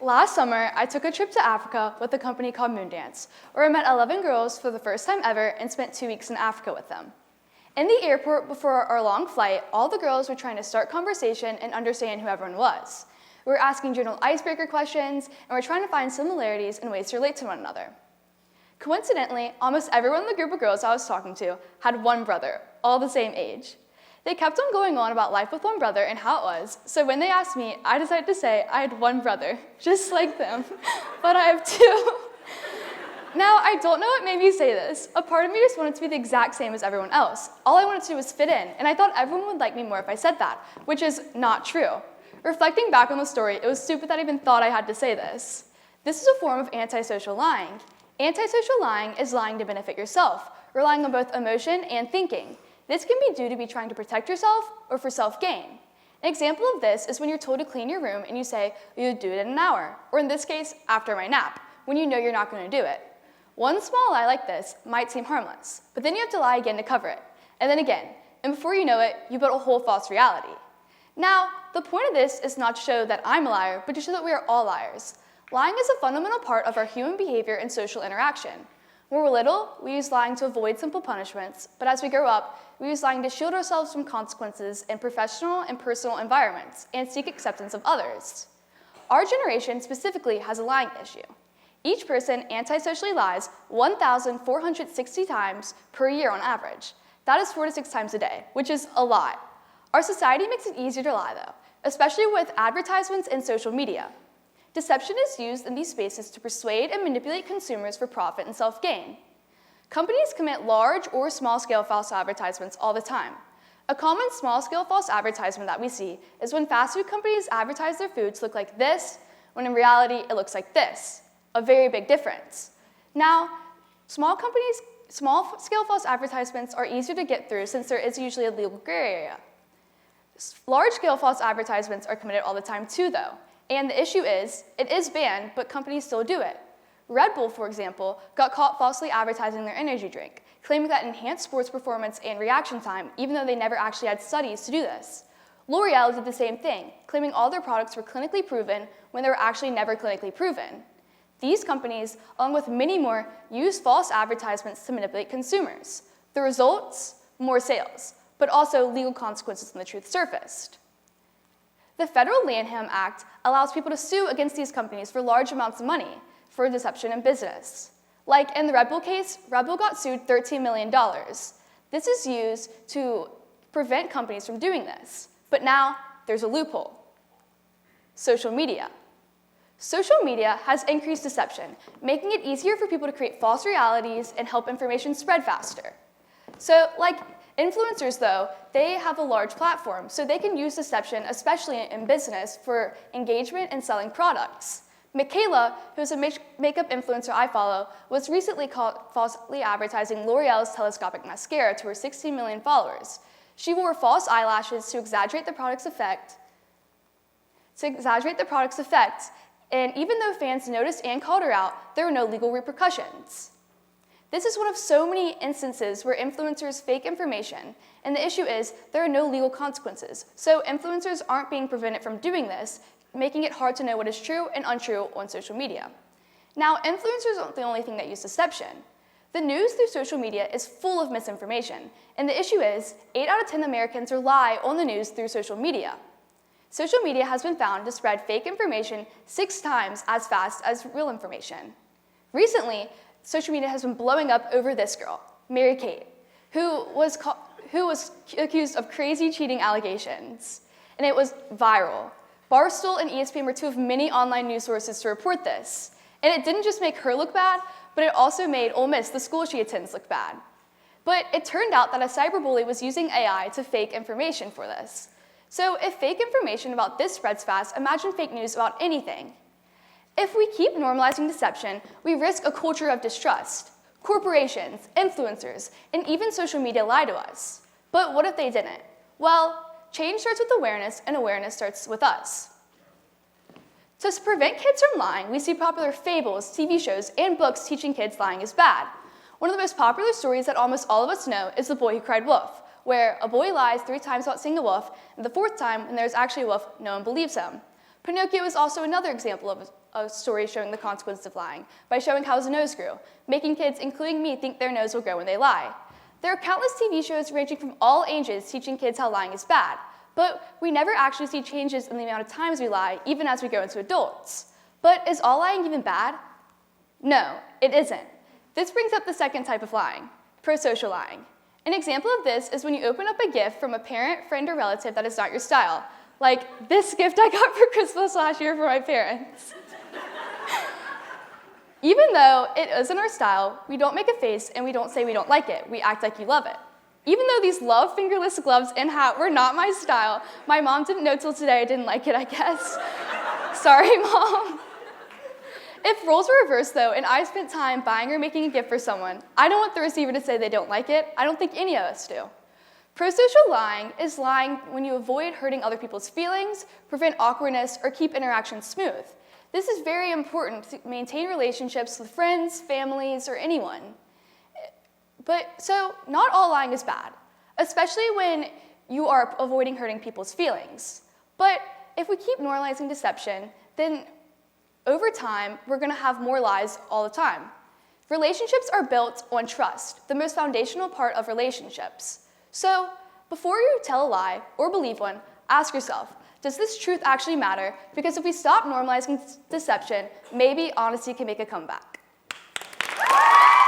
Last summer, I took a trip to Africa with a company called Moondance, where I met 11 girls for the first time ever and spent 2 weeks in Africa with them. In the airport before our long flight, all the girls were trying to start conversation and understand who everyone was. We were asking general icebreaker questions, and we were trying to find similarities and ways to relate to one another. Coincidentally, almost everyone in the group of girls I was talking to had one brother, all the same age. They kept on going on about life with one brother and how it was, so when they asked me, I decided to say I had one brother, just like them, but I have two. Now, I don't know what made me say this. A part of me just wanted to be the exact same as everyone else. All I wanted to do was fit in, and I thought everyone would like me more if I said that, which is not true. Reflecting back on the story, it was stupid that I even thought I had to say this. This is a form of antisocial lying. Antisocial lying is lying to benefit yourself, relying on both emotion and thinking. This can be due to be trying to protect yourself or for self-gain. An example of this is when you're told to clean your room and you say, you'll do it in an hour, or in this case, after my nap, when you know you're not going to do it. One small lie like this might seem harmless, but then you have to lie again to cover it, and then again, and before you know it, you build a whole false reality. Now, the point of this is not to show that I'm a liar, but to show that we are all liars. Lying is a fundamental part of our human behavior and social interaction. When we're little, we use lying to avoid simple punishments, but as we grow up, we use lying to shield ourselves from consequences in professional and personal environments and seek acceptance of others. Our generation specifically has a lying issue. Each person antisocially lies 1,460 times per year on average. That is 4 to 6 times a day, which is a lot. Our society makes it easier to lie, though, especially with advertisements and social media. Deception is used in these spaces to persuade and manipulate consumers for profit and self-gain. Companies commit large or small-scale false advertisements all the time. A common small-scale false advertisement that we see is when fast food companies advertise their food to look like this, when in reality it looks like this. A very big difference. Now, small-scale false advertisements are easier to get through since there is usually a legal gray area. Large-scale false advertisements are committed all the time too, though. And the issue is, it is banned, but companies still do it. Red Bull, for example, got caught falsely advertising their energy drink, claiming that it enhanced sports performance and reaction time, even though they never actually had studies to do this. L'Oreal did the same thing, claiming all their products were clinically proven when they were actually never clinically proven. These companies, along with many more, use false advertisements to manipulate consumers. The results? More sales, but also legal consequences when the truth surfaced. The Federal Lanham Act allows people to sue against these companies for large amounts of money for deception in business. Like in the Red Bull case, Red Bull got sued $13 million. This is used to prevent companies from doing this. But now, there's a loophole. Social media. Social media has increased deception, making it easier for people to create false realities and help information spread faster. So, like influencers, though, they have a large platform, so they can use deception, especially in business, for engagement and selling products. Michaela, who's a makeup influencer I follow, was recently caught falsely advertising L'Oreal's telescopic mascara to her 16 million followers. She wore false eyelashes to exaggerate the product's effect, and even though fans noticed and called her out, there were no legal repercussions. This is one of so many instances where influencers fake information, and the issue is there are no legal consequences, so influencers aren't being prevented from doing this, making it hard to know what is true and untrue on social media. Now, influencers aren't the only thing that use deception. The news through social media is full of misinformation, and the issue is 8 out of 10 Americans rely on the news through social media. Social media has been found to spread fake information 6 times as fast as real information. Recently, social media has been blowing up over this girl, Mary Kate, who was accused of crazy cheating allegations, and it was viral. Barstool and ESPN were 2 of many online news sources to report this, and it didn't just make her look bad, but it also made Ole Miss, the school she attends, look bad. But it turned out that a cyberbully was using AI to fake information for this. So if fake information about this spreads fast, imagine fake news about anything. If we keep normalizing deception, we risk a culture of distrust. Corporations, influencers, and even social media lie to us. But what if they didn't? Well, change starts with awareness, and awareness starts with us. To prevent kids from lying, we see popular fables, TV shows, and books teaching kids lying is bad. One of the most popular stories that almost all of us know is The Boy Who Cried Wolf, where a boy lies 3 times about seeing a wolf, and the 4th time, when there's actually a wolf, no one believes him. Pinocchio is also another example of a story showing the consequences of lying by showing how his nose grew, making kids, including me, think their nose will grow when they lie. There are countless TV shows ranging from all ages teaching kids how lying is bad, but we never actually see changes in the amount of times we lie, even as we grow into adults. But is all lying even bad? No, it isn't. This brings up the second type of lying, prosocial lying. An example of this is when you open up a gift from a parent, friend, or relative that is not your style, like this gift I got for Christmas last year for my parents. Even though it isn't our style, we don't make a face and we don't say we don't like it. We act like you love it. Even though these love fingerless gloves and hat were not my style, my mom didn't know till today I didn't like it, I guess. Sorry, Mom. If roles were reversed, though, and I spent time buying or making a gift for someone, I don't want the receiver to say they don't like it. I don't think any of us do. Prosocial lying is lying when you avoid hurting other people's feelings, prevent awkwardness, or keep interactions smooth. This is very important to maintain relationships with friends, families, or anyone. So not all lying is bad, especially when you are avoiding hurting people's feelings. But if we keep normalizing deception, then over time, we're going to have more lies all the time. Relationships are built on trust, the most foundational part of relationships. So before you tell a lie or believe one, ask yourself, does this truth actually matter? Because if we stop normalizing deception, maybe honesty can make a comeback.